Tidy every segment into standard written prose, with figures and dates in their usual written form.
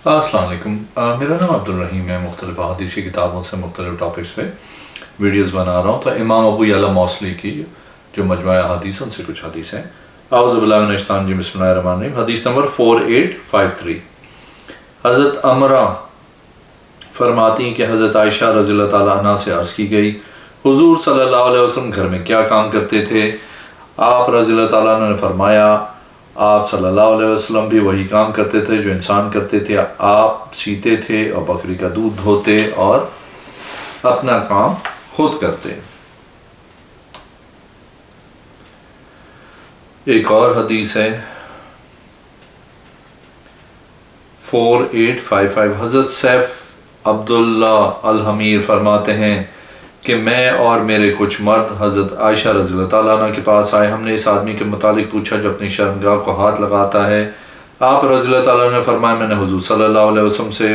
السلام علیکم، میرا نام عبدالرحیم ہے۔ مختلف حدیثی کتابوں سے مختلف ٹاپکس پہ ویڈیوز بنا رہا ہوں۔ تو امام ابو یعلا موصلی کی جو مجموعہ حدیث ان سے کچھ حدیث ہیں۔ اعوذ باللہ من الشیطان الرجیم، بسم اللہ الرحمن الرحیم۔ حدیث نمبر 4853۔ حضرت عمرہ فرماتی ہیں کہ حضرت عائشہ رضی اللہ تعالیٰ عنہ سے عرض کی گئی، حضور صلی اللہ علیہ وسلم گھر میں کیا کام کرتے تھے؟ آپ رضی اللہ تعالیٰ عنہ نے فرمایا، آپ صلی اللہ علیہ وسلم بھی وہی کام کرتے تھے جو انسان کرتے تھے۔ آپ سیتے تھے اور بکری کا دودھ دھوتے اور اپنا کام خود کرتے۔ ایک اور حدیث ہے 4855۔ حضرت سیف عبداللہ الحمیر فرماتے ہیں کہ میں اور میرے کچھ مرد حضرت عائشہ رضی اللہ تعالیٰ عنہ کے پاس آئے۔ ہم نے اس آدمی کے متعلق پوچھا جو اپنی شرمگاہ کو ہاتھ لگاتا ہے۔ آپ رضی اللہ تعالیٰ عنہ نے فرمایا، میں نے حضور صلی اللہ علیہ وسلم سے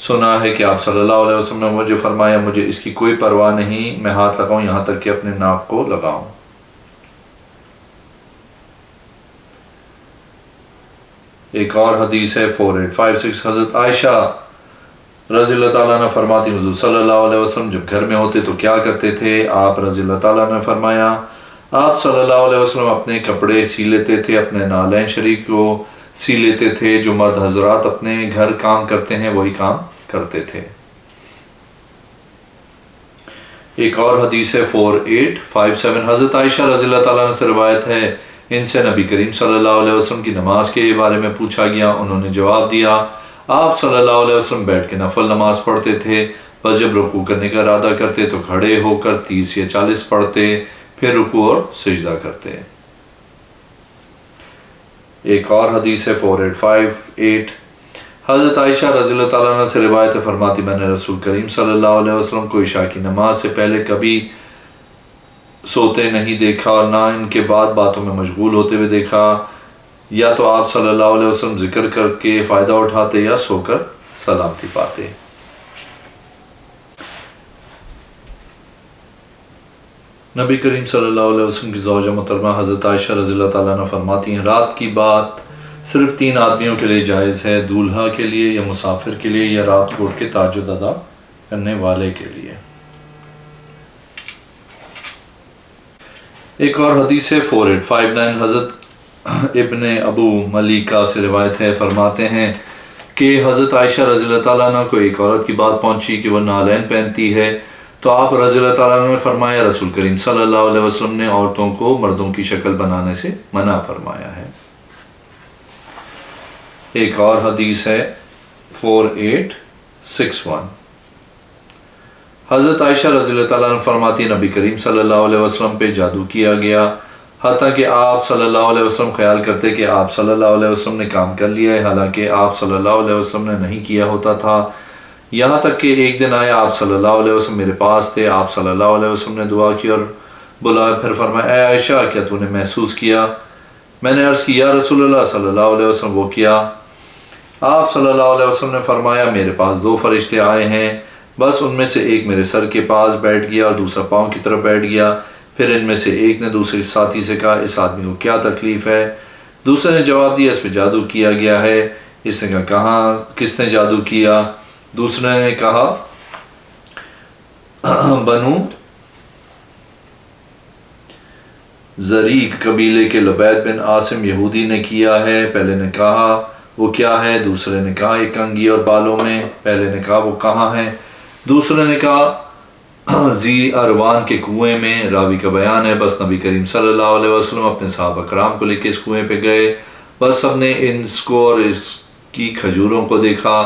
سنا ہے کہ آپ صلی اللہ علیہ وسلم نے مجھے فرمایا، مجھے اس کی کوئی پرواہ نہیں، میں ہاتھ لگاؤں یہاں تک کہ اپنے ناک کو لگاؤں۔ ایک اور حدیث ہے 4856۔ حضرت عائشہ رضی اللہ تعالیٰ عنہ فرماتی، حضور صلی اللہ علیہ وسلم جب گھر میں ہوتے تو کیا کرتے تھے؟ آپ رضی اللہ تعالیٰ عنہ نے فرمایا، آپ صلی اللہ علیہ وسلم اپنے کپڑے سی لیتے تھے، اپنے نالین شریف کو سی لیتے تھے۔ جو مرد حضرات اپنے گھر کام کرتے ہیں وہی کام کرتے تھے۔ ایک اور حدیث ہے 4857۔ حضرت عائشہ رضی اللہ تعالیٰ عنہ سے روایت ہے، ان سے نبی کریم صلی اللہ علیہ وسلم کی نماز کے بارے میں پوچھا گیا۔ انہوں نے جواب دیا، آپ صلی اللہ علیہ وسلم بیٹھ کے نفل نماز پڑھتے تھے، بس جب رکوع کرنے کا ارادہ کرتے تو کھڑے ہو کر 30 یا 40 پڑھتے، پھر رکوع اور سجدہ کرتے۔ ایک اور حدیث ہے 4858۔ حضرت عائشہ رضی اللہ تعالیٰ عنہ سے روایت فرماتی، میں نے رسول کریم صلی اللہ علیہ وسلم کو عشاء کی نماز سے پہلے کبھی سوتے نہیں دیکھا اور نہ ان کے بعد باتوں میں مشغول ہوتے ہوئے دیکھا۔ یا تو آپ صلی اللہ علیہ وسلم ذکر کر کے فائدہ اٹھاتے یا سو کر سلامتی پاتے۔ نبی کریم صلی اللہ علیہ وسلم کی زوجہ محترمہ حضرت عائشہ رضی اللہ تعالیٰ عنہ فرماتی ہیں، رات کی بات صرف 3 آدمیوں کے لیے جائز ہے، دولہا کے لیے یا مسافر کے لیے یا رات کو اٹھ کے تہجد ادا کرنے والے کے لیے۔ ایک اور حدیث ہے 4859۔ حضرت ابن ابو ملیکہ سے روایت ہے، فرماتے ہیں کہ حضرت عائشہ رضی اللہ تعالیٰ عنہ کو ایک عورت کی بات پہنچی کہ وہ نالین پہنتی ہے، تو آپ رضی اللہ تعالیٰ عنہ نے فرمایا، رسول کریم صلی اللہ علیہ وسلم نے عورتوں کو مردوں کی شکل بنانے سے منع فرمایا ہے۔ ایک اور حدیث ہے 4861۔ حضرت عائشہ رضی اللہ تعالیٰ عنہ فرماتی، نبی کریم صلی اللہ علیہ وسلم پہ جادو کیا گیا، حتیٰ کہ آپ صلی اللہ علیہ وسلم خیال کرتے کہ آپ صلی اللہ علیہ وسلم نے کام کر لیا ہے، حالانکہ آپ صلی اللہ علیہ وسلم نے نہیں کیا ہوتا تھا۔ یہاں تک کہ ایک دن آیا، آپ صلی اللہ علیہ وسلم میرے پاس تھے، آپ صلی اللہ علیہ وسلم نے دعا کی اور بلایا، پھر فرمایا، اے عائشہ کیا تو نے محسوس کیا؟ میں نے عرض کی، یا رسول اللہ صلی اللہ علیہ وسلم وہ کیا؟ آپ صلی اللہ علیہ وسلم نے فرمایا، میرے پاس 2 فرشتے آئے ہیں، بس ان میں سے ایک میرے سر کے پاس بیٹھ گیا اور دوسرا پاؤں کی طرف بیٹھ گیا۔ پھر ان میں سے ایک نے دوسرے ساتھی سے کہا، اس آدمی کو کیا تکلیف ہے؟ دوسرے نے جواب دیا، اس پہ جادو کیا گیا ہے۔ اس نے کہا، کہاں، کس نے جادو کیا؟ دوسرے نے کہا، بنو زریق قبیلے کے لبید بن عاصم یہودی نے کیا ہے۔ پہلے نے کہا، وہ کیا ہے؟ دوسرے نے کہا، ایک کنگھی اور بالوں میں۔ پہلے نے کہا، وہ کہاں ہے؟ دوسرے نے کہا، زی اروان کے کنویں میں۔ راوی کا بیان ہے، بس نبی کریم صلی اللہ علیہ وسلم اپنے صحابہ کرام کو لے کے اس کنویں پہ گئے، بس سب نے اس کو اور اس کی کھجوروں کو دیکھا۔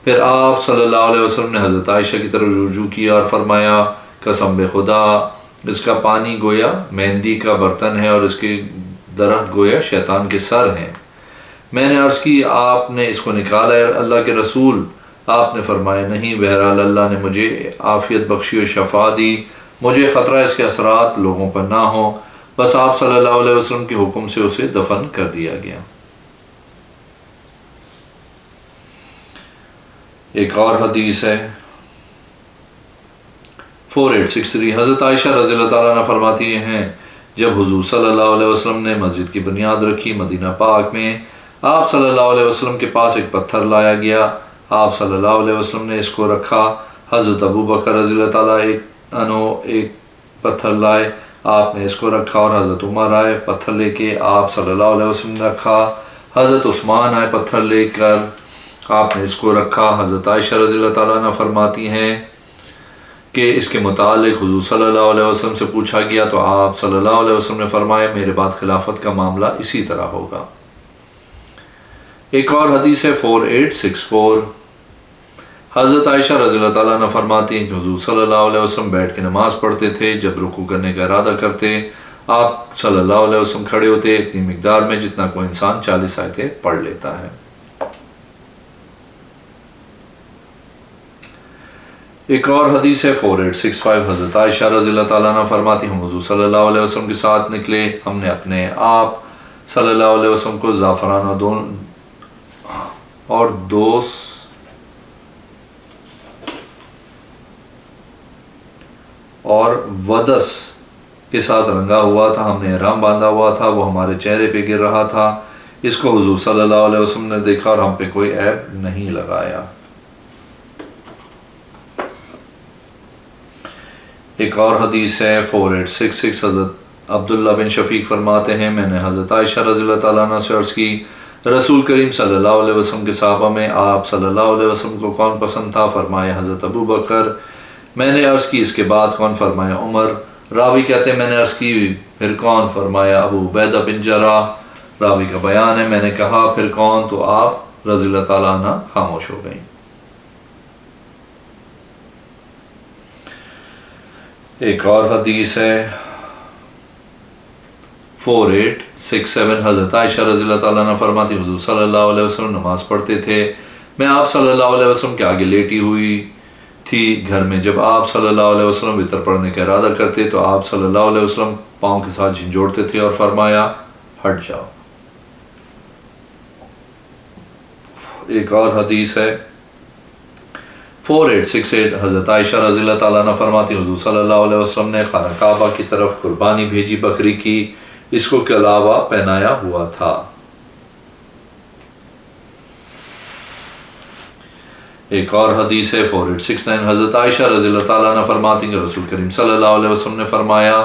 پھر آپ صلی اللہ علیہ وسلم نے حضرت عائشہ کی طرف رجوع کیا اور فرمایا، قسم بے خدا، اس کا پانی گویا مہندی کا برتن ہے اور اس کے درخت گویا شیطان کے سر ہیں۔ میں نے عرض کی، آپ نے اس کو نکالا ہے اللہ کے رسول؟ آپ نے فرمایا، نہیں، بہرحال اللہ نے مجھے عافیت بخشی و شفا دی، مجھے خطرہ اس کے اثرات لوگوں پر نہ ہو، بس آپ صلی اللہ علیہ وسلم کے حکم سے اسے دفن کر دیا گیا۔ ایک اور حدیث ہے 4863۔ حضرت عائشہ رضی اللہ تعالیٰ عنہ فرماتی ہیں، جب حضور صلی اللہ علیہ وسلم نے مسجد کی بنیاد رکھی مدینہ پاک میں، آپ صلی اللہ علیہ وسلم کے پاس ایک پتھر لایا گیا، آپ صلی اللہ علیہ وسلم نے اس کو رکھا، حضرت ابو بکر رضی اللہ تعالیٰ ایک پتھر لائے، آپ نے اس کو رکھا، اور حضرت عمر آئے پتھر لے کے، آپ صلی اللہ علیہ وسلم نے رکھا، حضرت عثمان آئے پتھر لے کر، آپ نے اس کو رکھا۔ حضرت عائشہ رضی اللہ تعالیٰ عنہ فرماتی ہیں کہ اس کے متعلق حضور صلی اللہ علیہ وسلم سے پوچھا گیا تو آپ صلی اللہ علیہ وسلم نے فرمایا میرے بعد خلافت کا معاملہ اسی طرح ہوگا۔ ایک اور حدیث ہے 4864، حضرت عائشہ رضی اللہ تعالیٰ عنہ فرماتی ہیں کہ حضور صلی اللہ علیہ وسلم بیٹھ کے نماز پڑھتے تھے، جب رکوع کرنے کا ارادہ کرتے آپ صلی اللہ علیہ وسلم کھڑے ہوتے اتنی مقدار میں جتنا کوئی انسان 40 آیتیں پڑھ لیتا ہے۔ ایک اور حدیث ہے 4865، حضرت عائشہ رضی اللہ تعالیٰ عنہ فرماتی ہم حضور صلی اللہ علیہ وسلم کے ساتھ نکلے، ہم نے اپنے آپ صلی اللہ علیہ وسلم کو زعفران اور ودس کے ساتھ رنگا ہوا تھا، ہم نے احرام باندھا ہوا تھا، وہ ہمارے چہرے پہ گر رہا تھا، اس کو حضور صلی اللہ علیہ وسلم نے دیکھا اور ہم پہ کوئی عیب نہیں لگایا۔ ایک اور حدیث ہے 4866، حضرت عبداللہ بن شفیق فرماتے ہیں میں نے حضرت عائشہ رضی اللہ تعالیٰ عنہ سے عرض کی رسول کریم صلی اللہ علیہ وسلم کے صحابہ میں آپ صلی اللہ علیہ وسلم کو کون پسند تھا؟ فرمایا حضرت ابو بکر۔ میں نے عرض کی اس کے بعد کون؟ فرمایا عمر۔ راوی کہتے ہیں میں نے عرض کی پھر کون؟ فرمایا ابو عبیدہ بن جراح۔ راوی کا بیان ہے میں نے کہا پھر کون؟ تو آپ رضی اللہ تعالیٰ عنہ خاموش ہو گئیں۔ ایک اور حدیث ہے 4867، حضرت عائشہ رضی اللہ تعالیٰ عنہ فرماتی حضور صلی اللہ علیہ وسلم نماز پڑھتے تھے، میں آپ صلی اللہ علیہ وسلم کے آگے لیٹی ہوئی تھی گھر میں، جب آپ صلی اللہ علیہ وسلم وتر پڑھنے کا ارادہ کرتے تو آپ صلی اللہ علیہ وسلم پاؤں کے ساتھ جھنجھوڑتے تھے اور فرمایا ہٹ جاؤ۔ ایک اور حدیث ہے 4868، حضرت عائشہ رضی اللہ تعالیٰ عنہ فرماتی حضور صلی اللہ علیہ وسلم نے خانہ کعبہ کی طرف قربانی بھیجی بکری کی، اس کو کلاوہ پہنایا ہوا تھا۔ ایک اور حدیث ہے 4869، حضرت عائشہ رضی اللہ تعالیٰ عنہ فرماتی کہ رسول کریم صلی اللہ علیہ وسلم نے فرمایا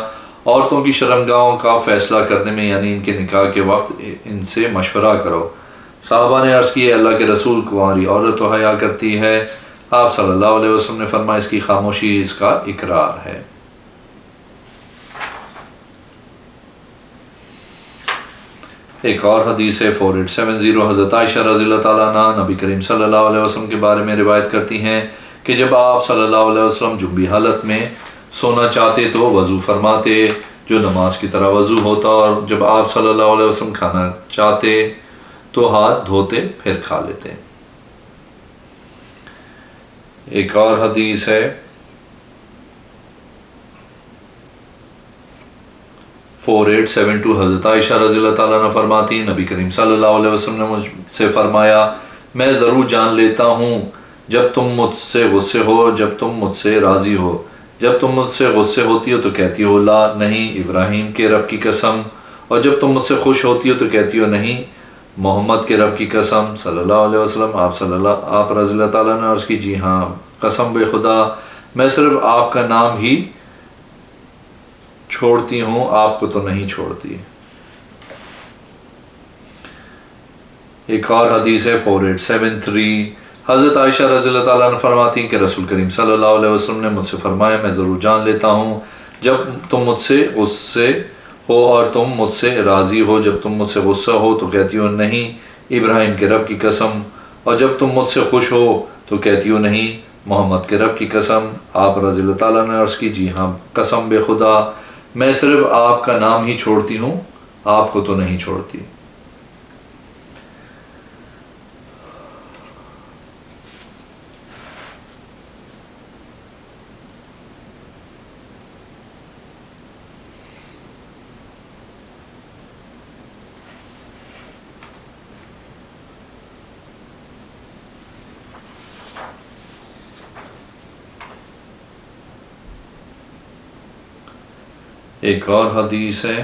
عورتوں کی شرمگاہوں کا فیصلہ کرنے میں یعنی ان کے نکاح کے وقت ان سے مشورہ کرو۔ صحابہ نے عرض کی اللہ کے رسول کنواری عورت تو حیا کرتی ہے، آپ صلی اللہ علیہ وسلم نے فرمایا اس کی خاموشی اس کا اقرار ہے۔ ایک اور حدیث ہے 4870، حضرت عائشہ رضی اللہ تعالیٰ عنہ نبی کریم صلی اللہ علیہ وسلم کے بارے میں روایت کرتی ہیں کہ جب آپ صلی اللہ علیہ وسلم جنبی حالت میں سونا چاہتے تو وضو فرماتے جو نماز کی طرح وضو ہوتا، اور جب آپ صلی اللہ علیہ وسلم کھانا چاہتے تو ہاتھ دھوتے پھر کھا لیتے۔ ایک اور حدیث ہے 4872، حضرت عائشہ رضی اللہ تعالیٰ عنہ فرماتی نبی کریم صلی اللہ علیہ وسلم نے مجھ سے فرمایا میں ضرور جان لیتا ہوں جب تم مجھ سے غصے ہو، جب تم مجھ سے راضی ہو، جب تم مجھ سے غصے ہوتی ہو تو کہتی ہو لا نہیں ابراہیم کے رب کی قسم، اور جب تم مجھ سے خوش ہوتی ہو تو کہتی ہو نہیں محمد کے رب کی قسم صلی اللہ علیہ وسلم۔ آپ رضی اللہ تعالیٰ نے عرض کی جی ہاں قسم بے خدا میں صرف آپ کا نام ہی چھوڑتی ہوں، آپ کو تو نہیں چھوڑتی۔ ایک اور حدیث ہے 4873، حضرت عائشہ رضی اللہ تعالیٰ عنہ فرماتی ہیں کہ رسول کریم صلی اللہ علیہ وسلم نے مجھ سے فرمایا میں ضرور جان لیتا ہوں جب تم مجھ سے غصے ہو اور تم مجھ سے راضی ہو، جب تم مجھ سے غصہ ہو تو کہتی ہو نہیں ابراہیم کے رب کی قسم، اور جب تم مجھ سے خوش ہو تو کہتی ہو نہیں محمد کے رب کی قسم۔ آپ رضی اللہ تعالیٰ نے عرض کی جی ہاں قسم بے خدا میں صرف آپ کا نام ہی چھوڑتی ہوں، آپ کو تو نہیں چھوڑتی۔ ایک اور حدیث ہے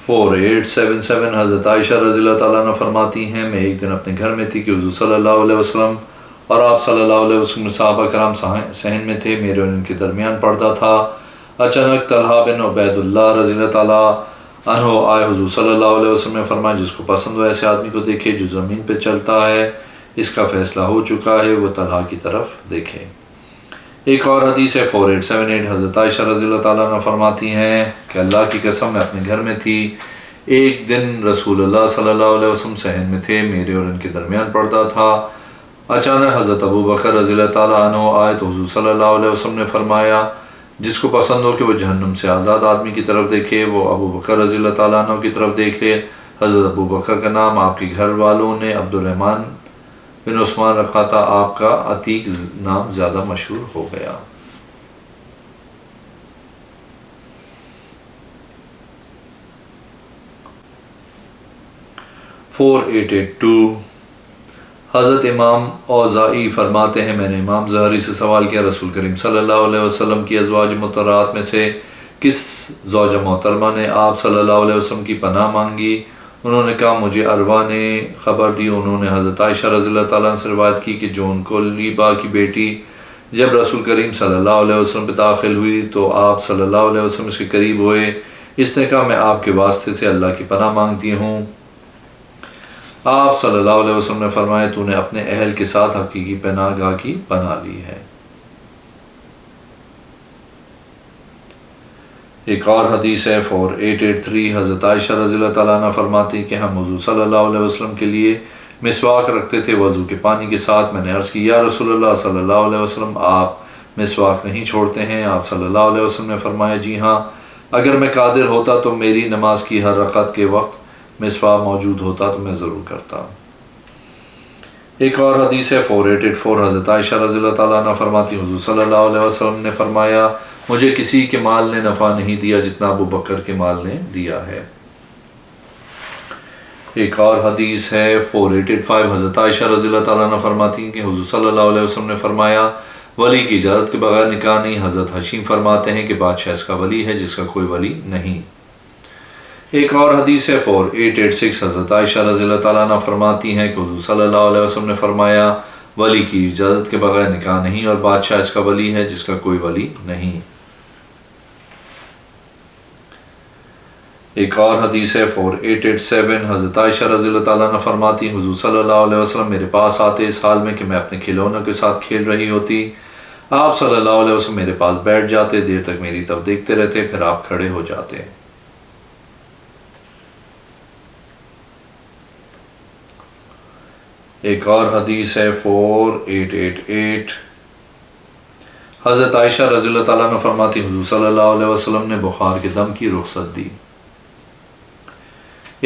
4877 حضرت عائشہ رضی اللہ تعالیٰ عنہ فرماتی ہیں میں ایک دن اپنے گھر میں تھی کہ حضور صلی اللہ علیہ وسلم اور آپ صلی اللہ علیہ وسلم صحابہ کرام صحن میں تھے، میرے اور ان کے درمیان پردہ تھا۔ اچانک طلحہ بن عبید اللہ رضی اللہ تعالیٰ عنہ آئے، حضور صلی اللہ علیہ وسلم نے فرمایا جس کو پسند ہو ایسے آدمی کو دیکھے جو زمین پہ چلتا ہے، اس کا فیصلہ ہو چکا ہے، وہ طلحہ کی طرف دیکھے۔ ایک اور حدیث ہے 4878 حضرت عائشہ رضی اللہ تعالیٰ عنہ فرماتی ہیں کہ اللہ کی قسم میں اپنے گھر میں تھی، ایک دن رسول اللہ صلی اللہ علیہ وسلم صحن میں تھے، میرے اور ان کے درمیان پردہ تھا۔ اچانک حضرت ابو بکر رضی اللہ تعالیٰ عنہ آئے تو حضور صلی اللہ علیہ وسلم نے فرمایا جس کو پسند ہو کہ وہ جہنم سے آزاد آدمی کی طرف دیکھے، وہ ابو بکر رضی اللہ تعالیٰ عنہ کی طرف دیکھ لے۔ حضرت ابو بکر کا نام آپ کے گھر والوں نے عبد الرحمن بن عثمان رکھا تھا، آپ کا عتیق نام زیادہ مشہور ہو گیا۔ حضرت امام اوزائی فرماتے ہیں میں نے امام زہری سے سوال کیا رسول کریم صلی اللہ علیہ وسلم کی ازواج مطہرات میں سے کس زوجہ محترمہ نے آپ صلی اللہ علیہ وسلم کی پناہ مانگی؟ انہوں نے کہا مجھے عروہ نے خبر دی، انہوں نے حضرت عائشہ رضی اللہ تعالیٰ عنہ سے روایت کی کہ جو ان کو لیبا کی بیٹی جب رسول کریم صلی اللہ علیہ وسلم پہ داخل ہوئی تو آپ صلی اللہ علیہ وسلم اس کے قریب ہوئے، اس نے کہا میں آپ کے واسطے سے اللہ کی پناہ مانگتی ہوں۔ آپ صلی اللہ علیہ وسلم نے فرمایا تو نے اپنے اہل کے ساتھ حقیقی پناہ گاہ کی پناہ لی ہے۔ ایک اور حدیث ہے 4883 حضرت عائشہ رضی اللہ تعالیٰ عنہ فرماتی کہ ہم حضور صلی اللہ علیہ وسلم کے لیے مسواک رکھتے تھے وضو کے پانی کے ساتھ۔ میں نے عرض کی یا رسول اللہ صلی اللہ علیہ وسلم آپ مسواک نہیں چھوڑتے ہیں؟ آپ صلی اللہ علیہ وسلم نے فرمایا جی ہاں، اگر میں قادر ہوتا تو میری نماز کی ہر رکعت کے وقت مسواک موجود ہوتا تو میں ضرور کرتا۔ ایک اور حدیث ہے 4884 حضرت عائشہ رضی اللہ تعالیٰ عنہ فرماتی حضور صلی اللہ علیہ وسلم نے فرمایا مجھے کسی کے مال نے نفع نہیں دیا جتنا ابو بکر کے مال نے دیا ہے۔ ایک اور حدیث ہے 4885 حضرت عائشہ رضی اللہ تعالیٰ عنہ فرماتی ہیں کہ حضور صلی اللہ علیہ وسلم نے فرمایا ولی کی اجازت کے بغیر نکاح نہیں۔ حضرت حشیم فرماتے ہیں کہ بادشاہ اس کا ولی ہے جس کا کوئی ولی نہیں۔ ایک اور حدیث ہے 4886 حضرت عائشہ رضی اللہ تعالیٰ عنہ فرماتی ہیں کہ حضور صلی اللہ علیہ وسلم نے فرمایا ولی کی اجازت کے بغیر نکاح نہیں اور بادشاہ اس کا ولی ہے جس کا کوئی ولی نہیں۔ ایک اور حدیث ہے 4887 حضرت عائشہ رضی اللہ تعالیٰ عنہ فرماتی ہیں حضور صلی اللہ علیہ وسلم میرے پاس آتے اس حال میں کہ میں اپنے کھلونوں کے ساتھ کھیل رہی ہوتی، آپ صلی اللہ علیہ وسلم میرے پاس بیٹھ جاتے، دیر تک میری طرف دیکھتے رہتے، پھر آپ کھڑے ہو جاتے۔ ایک اور حدیث ہے 4888 حضرت عائشہ رضی اللہ تعالیٰ عنہ فرماتی حضور صلی اللہ علیہ وسلم نے بخار کے دم کی رخصت دی۔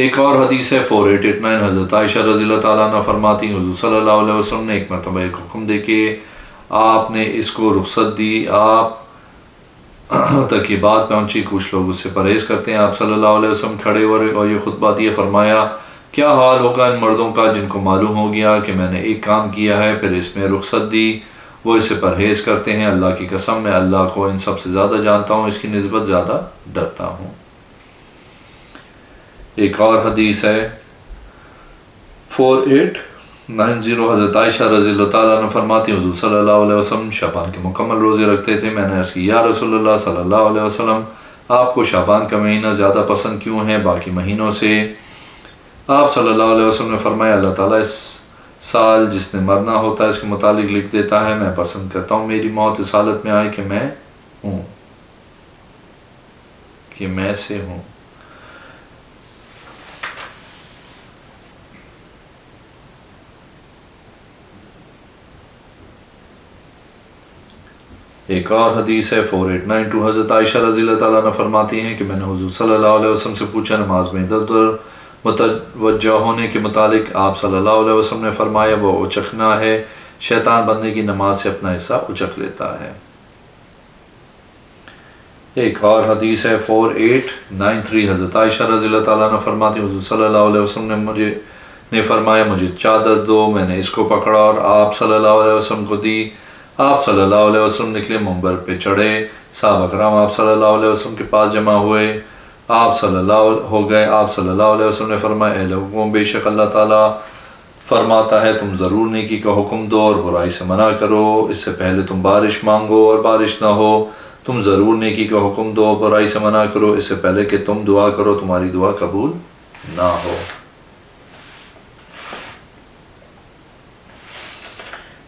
ایک اور حدیث ہے 4889 حضرت عائشہ رضی اللہ تعالیٰ عنہ فرماتی حضور صلی اللہ علیہ وسلم نے ایک مرتبہ ایک حکم دے کے آپ نے اس کو رخصت دی، آپ تک یہ بات پہنچی کچھ لوگ اس سے پرہیز کرتے ہیں۔ آپ صلی اللہ علیہ وسلم کھڑے ہوئے اور یہ خطبہ دیا، فرمایا کیا حال ہوگا ان مردوں کا جن کو معلوم ہو گیا کہ میں نے ایک کام کیا ہے پھر اس میں رخصت دی، وہ اسے پرہیز کرتے ہیں۔ اللہ کی قسم میں اللہ کو ان سب سے زیادہ جانتا ہوں، اس کی نسبت زیادہ ڈرتا ہوں۔ ایک اور حدیث ہے 4890 حضرت عائشہ رضی اللہ تعالیٰ عنہ فرماتی حضور صلی اللہ علیہ وسلم شعبان کے مکمل روزے رکھتے تھے۔ میں نے عرض کی یا رسول اللہ صلی اللہ علیہ وسلم آپ کو شعبان کا مہینہ زیادہ پسند کیوں ہے باقی مہینوں سے؟ آپ صلی اللہ علیہ وسلم نے فرمایا اللہ تعالیٰ اس سال جس نے مرنا ہوتا ہے اس کے متعلق لکھ دیتا ہے، میں پسند کرتا ہوں میری موت اس حالت میں آئے کہ میں ہوں، کہ میں سے ہوں۔ ایک اور حدیث ہے 4892 حضرت عائشہ رضی اللہ تعالیٰ عنہ فرماتی ہیں کہ میں نے حضور صلی اللہ علیہ وسلم سے پوچھا نماز میں ادھر ادھر متوجہ ہونے کے متعلق، آپ صلی اللہ علیہ وسلم نے فرمایا وہ اچکنا ہے، شیطان بندے کی نماز سے اپنا حصہ اچک لیتا ہے۔ ایک اور حدیث ہے 4893 حضرت عائشہ رضی اللہ تعالیٰ عنہ فرماتی حضور صلی اللہ علیہ وسلم نے فرمایا مجھے چادر دو، میں نے اس کو پکڑا اور آپ صلی اللہ علیہ وسلم کو دی۔ آپ صلی اللہ علیہ وسلم نکلے، منبر پہ چڑھے، صحابہ کرام آپ صلی اللہ علیہ وسلم کے پاس جمع ہوئے۔ آپ صلی اللہ علیہ وسلم نے فرمایا اے لوگوں بے شک اللہ تعالیٰ فرماتا ہے تم ضرور نیکی کا حکم دو اور برائی سے منع کرو، اس سے پہلے تم بارش مانگو اور بارش نہ ہو، تم ضرور نیکی کا حکم دو برائی سے منع کرو اس سے پہلے کہ تم دعا کرو تمہاری دعا قبول نہ ہو۔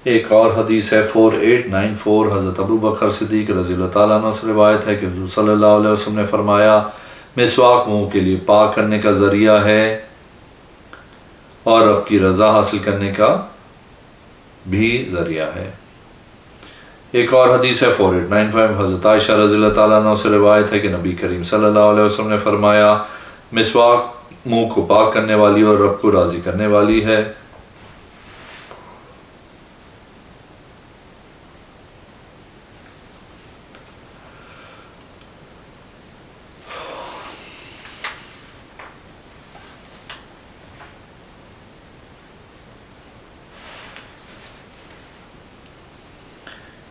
ایک اور حدیث ہے 4894 حضرت ابو بکر صدیق رضی اللہ تعالیٰ عنہ سے روایت ہے کہ حضور صلی اللہ علیہ وسلم نے فرمایا مسواک منہ کے لیے پاک کرنے کا ذریعہ ہے اور رب کی رضا حاصل کرنے کا بھی ذریعہ ہے۔ ایک اور حدیث ہے 4895 حضرت عائشہ رضی اللہ تعالیٰ عنہ سے روایت ہے کہ نبی کریم صلی اللہ علیہ وسلم نے فرمایا مسواک منہ کو پاک کرنے والی اور رب کو راضی کرنے والی ہے۔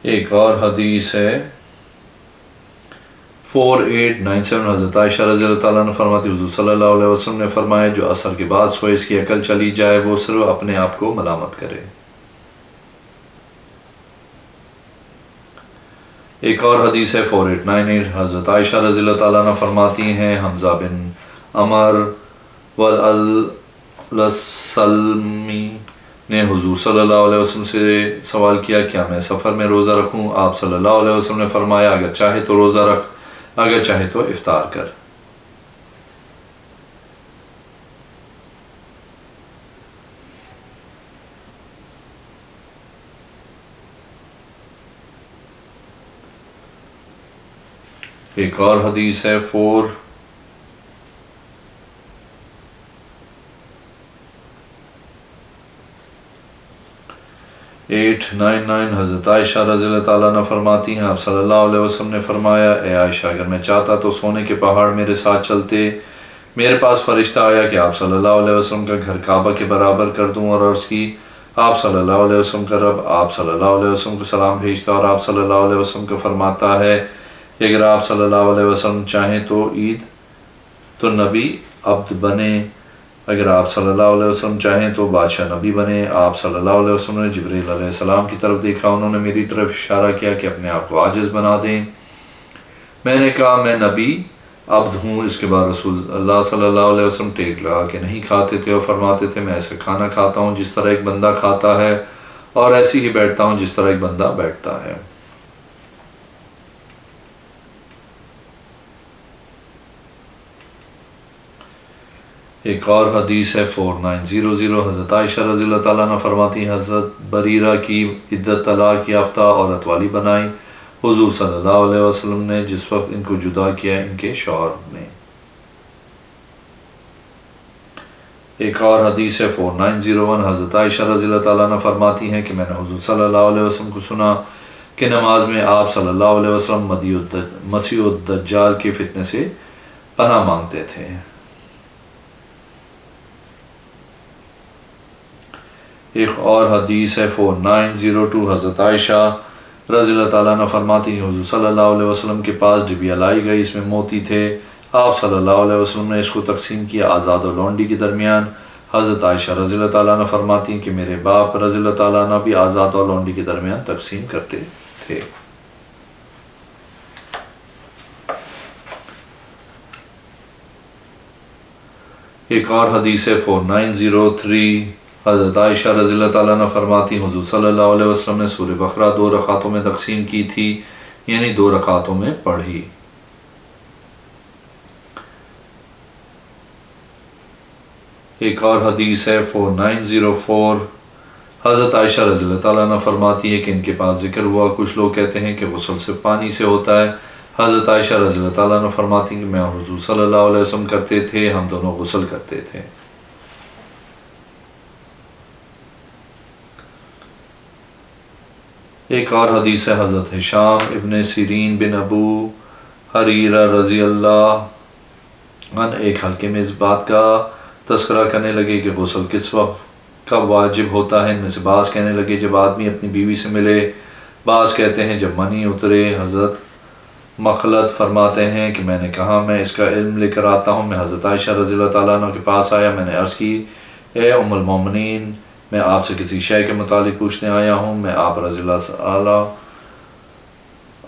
ایک اور حدیث ہے 4897 حضرت عائشہ رضی اللہ تعالیٰ عنہ فرماتی حضور صلی اللہ علیہ وسلم نے فرمایا جو عصر کے بعد سوئے اس کی عقل چلی جائے وہ صرف اپنے آپ کو ملامت کرے۔ ایک اور حدیث ہے 4898 حضرت عائشہ رضی اللہ تعالیٰ عنہ فرماتی ہیں حمزہ بن عمر والسلمی نے حضور صلی اللہ علیہ وسلم سے سوال کیا کیا میں سفر میں روزہ رکھوں؟ آپ صلی اللہ علیہ وسلم نے فرمایا اگر چاہے تو روزہ رکھ، اگر چاہے تو افطار کر۔ ایک اور حدیث ہے 4899 حضرت عائشہ رضی اللہ تعالیٰ عنہ فرماتی ہیں آپ صلی اللہ علیہ وسلم نے فرمایا اے عائشہ اگر میں چاہتا تو سونے کے پہاڑ میرے ساتھ چلتے، میرے پاس فرشتہ آیا کہ آپ صلی اللہ علیہ وسلم کا گھر کعبہ کے برابر کر دوں اور عرض کی آپ صلی اللہ علیہ وسلم کا رب، آپ صلی اللہ علیہ وسلم کو سلام بھیجتا اور آپ صلی اللہ علیہ وسلم کو فرماتا ہے کہ اگر آپ صلی اللہ علیہ وسلم چاہیں تو عید تو نبی عبد بنے، اگر آپ صلی اللہ علیہ وسلم چاہیں تو بادشاہ نبی بنے۔ آپ صلی اللہ علیہ وسلم نے جبریل علیہ السلام کی طرف دیکھا، انہوں نے میری طرف اشارہ کیا کہ اپنے آپ کو عاجز بنا دیں۔ میں نے کہا میں نبی عبد ہوں۔ اس کے بعد رسول اللہ صلی اللہ علیہ وسلم ٹیک لگا کے نہیں کھاتے تھے اور فرماتے تھے میں ایسے کھانا کھاتا ہوں جس طرح ایک بندہ کھاتا ہے اور ایسے ہی بیٹھتا ہوں جس طرح ایک بندہ بیٹھتا ہے۔ ایک اور حدیث ہے 4900 حضرت عائشہ رضی اللہ تعالیٰ عنہ فرماتی ہیں حضرت بریرہ کی عدت طلاق یافتہ عورت والی بنائی حضور صلی اللہ علیہ وسلم نے جس وقت ان کو جدا کیا ان کے شوہر نے۔ ایک اور حدیث ہے 4901 حضرت عائشہ رضی اللہ تعالیٰ عنہ فرماتی ہیں کہ میں نے حضور صلی اللہ علیہ وسلم کو سنا کہ نماز میں آپ صلی اللہ علیہ وسلم مسیح الدجال کے فتنے سے پناہ مانگتے تھے۔ ایک اور حدیث ہے 4902 حضرت عائشہ رضی اللہ تعالیٰ عنہ فرماتی ہیں حضور صلی اللہ علیہ وسلم کے پاس ڈبیا لائی گئی، اس میں موتی تھے، آپ صلی اللہ علیہ وسلم نے اس کو تقسیم کیا آزاد و لونڈی کے درمیان۔ حضرت عائشہ رضی اللہ تعالیٰ عنہ فرماتی ہیں کہ میرے باپ رضی اللہ تعالیٰ عنہ بھی آزاد و لونڈی کے درمیان تقسیم کرتے تھے۔ ایک اور حدیث ہے 4903 حضرت عائشہ رضی اللہ تعالیٰ عنہ فرماتی حضور صلی اللہ علیہ وسلم نے سورہ بقرہ 2 رکعتوں میں تقسیم کی تھی، یعنی 2 رکعتوں میں پڑھی۔ ایک اور حدیث ہے 4904 حضرت عائشہ رضی اللہ تعالیٰ عنہ فرماتی ہے کہ ان کے پاس ذکر ہوا کچھ لوگ کہتے ہیں کہ غسل صرف پانی سے ہوتا ہے۔ حضرت عائشہ رضی اللہ تعالیٰ عنہ فرماتی ہیں کہ میں اور حضور صلی اللہ علیہ وسلم کرتے تھے، ہم دونوں غسل کرتے تھے۔ ایک اور حدیث ہے حضرت ہشام ابن سیرین بن ابو حریرہ رضی اللہ عنہ ایک حلقے میں اس بات کا تذکرہ کرنے لگے کہ غسل کس وقت کب واجب ہوتا ہے۔ ان میں سے بعض کہنے لگے جب آدمی اپنی بیوی سے ملے، بعض کہتے ہیں جب منی اترے۔ حضرت مخلد فرماتے ہیں کہ میں نے کہا میں اس کا علم لے کر آتا ہوں، میں حضرت عائشہ رضی اللہ تعالیٰ عنہ کے پاس آیا، میں نے عرض کی اے ام المومنین، میں آپ سے کسی شے کے متعلق پوچھنے آیا ہوں، میں آپ رضی اللہ تعالیٰ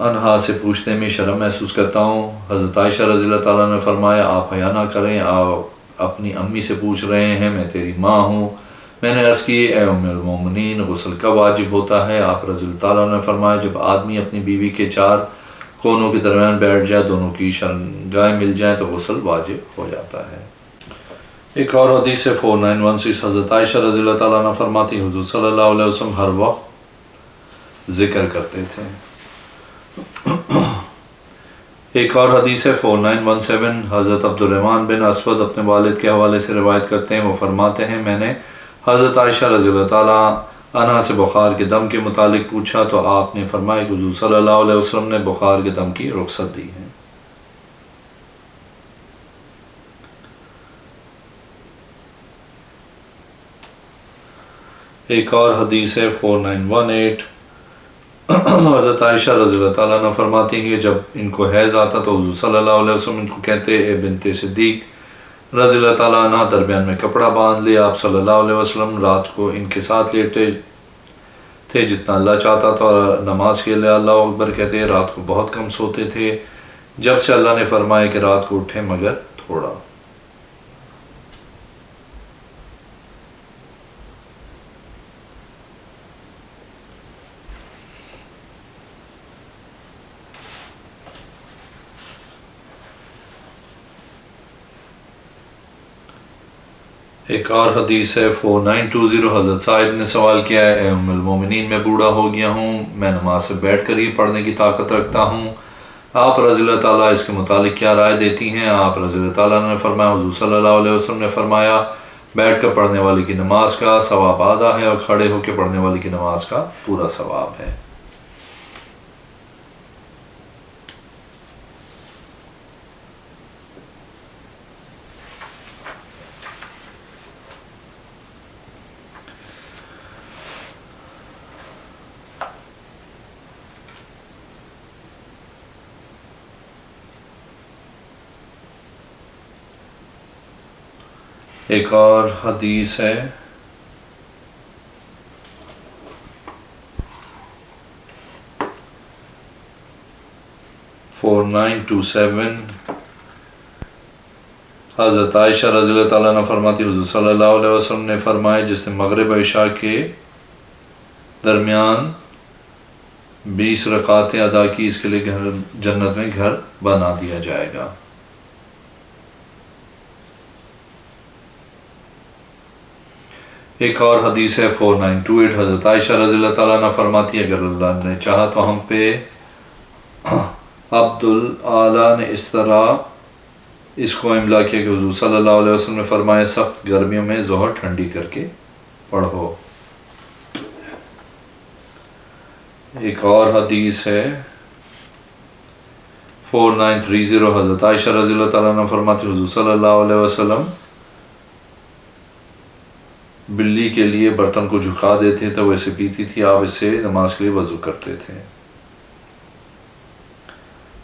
عنہا سے پوچھنے میں شرم محسوس کرتا ہوں۔ حضرت عائشہ رضی اللہ تعالیٰ نے فرمایا آپ حیا نہ کریں، آپ اپنی امی سے پوچھ رہے ہیں، میں تیری ماں ہوں۔ میں نے عرض کی اے ام المومنین غسل کب واجب ہوتا ہے؟ آپ رضی اللہ تعالیٰ نے فرمایا جب آدمی اپنی بیوی کے 4 کونوں کے درمیان بیٹھ جائے، دونوں کی شرمگاہیں مل جائیں تو غسل واجب ہو جاتا ہے۔ ایک اور حدیث ہے 4916، حضرت عائشہ رضی اللہ تعالیٰ عنہ فرماتی حضور صلی اللہ علیہ وسلم ہر وقت ذکر کرتے تھے۔ ایک اور حدیث ہے 4917، حضرت عبدالرحمن بن اسود اپنے والد کے حوالے سے روایت کرتے ہیں، وہ فرماتے ہیں میں نے حضرت عائشہ رضی اللہ تعالیٰ عنہا سے بخار کے دم کے متعلق پوچھا تو آپ نے فرمایا کہ حضور صلی اللہ علیہ وسلم نے بخار کے دم کی رخصت دی ہے۔ ایک اور حدیث ہے 4918، حضرت عائشہ رضی اللہ تعالیٰ عنہ فرماتی ہیں کہ جب ان کو حیض آتا تو حضور صلی اللہ علیہ وسلم ان کو کہتے اے بنت صدیق رضی اللہ تعالیٰ عنہ درمیان میں کپڑا باندھ لے۔ آپ صلی اللہ علیہ وسلم رات کو ان کے ساتھ لیٹے تھے جتنا اللہ چاہتا تھا، اور نماز کے لیے اللہ اکبر کہتے، رات کو بہت کم سوتے تھے، جب سے اللہ نے فرمایا کہ رات کو اٹھیں مگر تھوڑا۔ ایک اور حدیث ہے 4920، حضرت صاحب نے سوال کیا ہے اے ام المومنین میں بوڑھا ہو گیا ہوں، میں نماز سے بیٹھ کر ہی پڑھنے کی طاقت رکھتا ہوں، آپ رضی اللہ تعالیٰ اس کے متعلق کیا رائے دیتی ہیں؟ آپ رضی اللہ تعالیٰ نے فرمایا حضور صلی اللہ علیہ وسلم نے فرمایا بیٹھ کر پڑھنے والے کی نماز کا ثواب آدھا ہے اور کھڑے ہو کے پڑھنے والے کی نماز کا پورا ثواب ہے۔ ایک اور حدیث ہے 4927، حضرت عائشہ رضی اللہ تعالیٰ عنہ فرماتی حضور صلی اللہ علیہ وسلم نے فرمایا جس نے مغرب و عشاء کے درمیان 20 رکعتیں ادا کی اس کے لیے جنت میں گھر بنا دیا جائے گا۔ ایک اور حدیث ہے 4928، حضرت عائشہ رضی اللہ تعالیٰ عنہ فرماتی اگر اللہ نے چاہا تو ہم پہ عبدالعالیٰ نے اس طرح اس کو املا کیا کہ حضور صلی اللہ علیہ وسلم نے فرمایا سخت گرمیوں میں ظہر ٹھنڈی کر کے پڑھو۔ ایک اور حدیث ہے 4930، حضرت عائشہ رضی اللہ تعالیٰ عنہ فرماتی حضور صلی اللہ علیہ وسلم بلی کے لیے برتن کو جھکا دیتے تو وہ اسے پیتی تھی، آپ اسے نماز کے لیے وضو کرتے تھے۔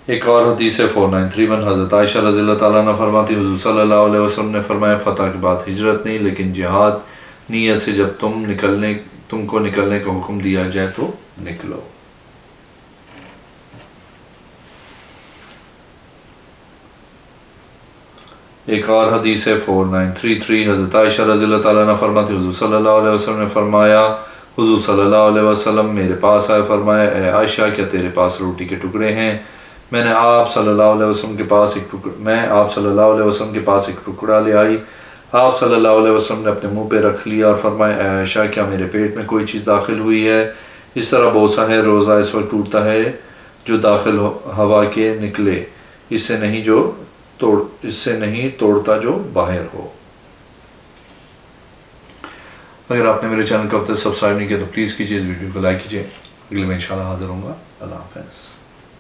ایک اور حدیث ہے 4931، حضرت عائشہ رضی اللہ تعالیٰ عنہ فرماتی حضور صلی اللہ علیہ وسلم نے فرمایا فتح کے بعد ہجرت نہیں لیکن جہاد نیت سے جب تم کو نکلنے کا حکم دیا جائے تو نکلو۔ ایک اور حدیث ہے 4933، حضرت عائشہ رضی اللہ تعالیٰ عنہ فرماتی حضور صلی اللہ علیہ وسلم نے فرمایا حضور صلی اللہ علیہ وسلم میرے پاس آئے، فرمایا اے عائشہ کیا تیرے پاس روٹی کے ٹکڑے ہیں؟ میں آپ صلی اللہ علیہ وسلم کے پاس ایک ٹکڑا لے آئی، آپ صلی اللہ علیہ وسلم نے اپنے منہ پہ رکھ لیا اور فرمایا اے عائشہ کیا میرے پیٹ میں کوئی چیز داخل ہوئی ہے؟ اس طرح بوسہ ہے روزہ اس وقت ٹوٹتا ہے جو داخل ہوا کے نکلے، اس سے نہیں توڑتا جو باہر ہو۔ اگر آپ نے میرے چینل کو اب تک سبسکرائب نہیں کیا تو پلیز کیجیے، اس ویڈیو کو لائک کیجیے۔ اگلے میں انشاءاللہ حاضر ہوں گا۔ اللہ حافظ۔